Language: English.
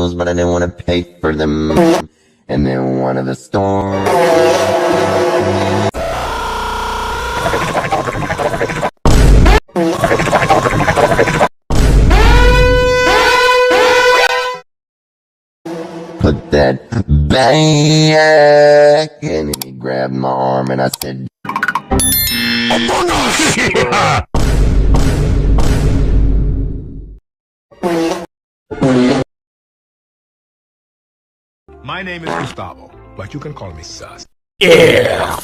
clothes, but I didn't want to pay for them. And then one of the stores put that back, and he grabbed my arm, and I said, Among Us! My name is Gustavo, but you can call me Sus. Yeah!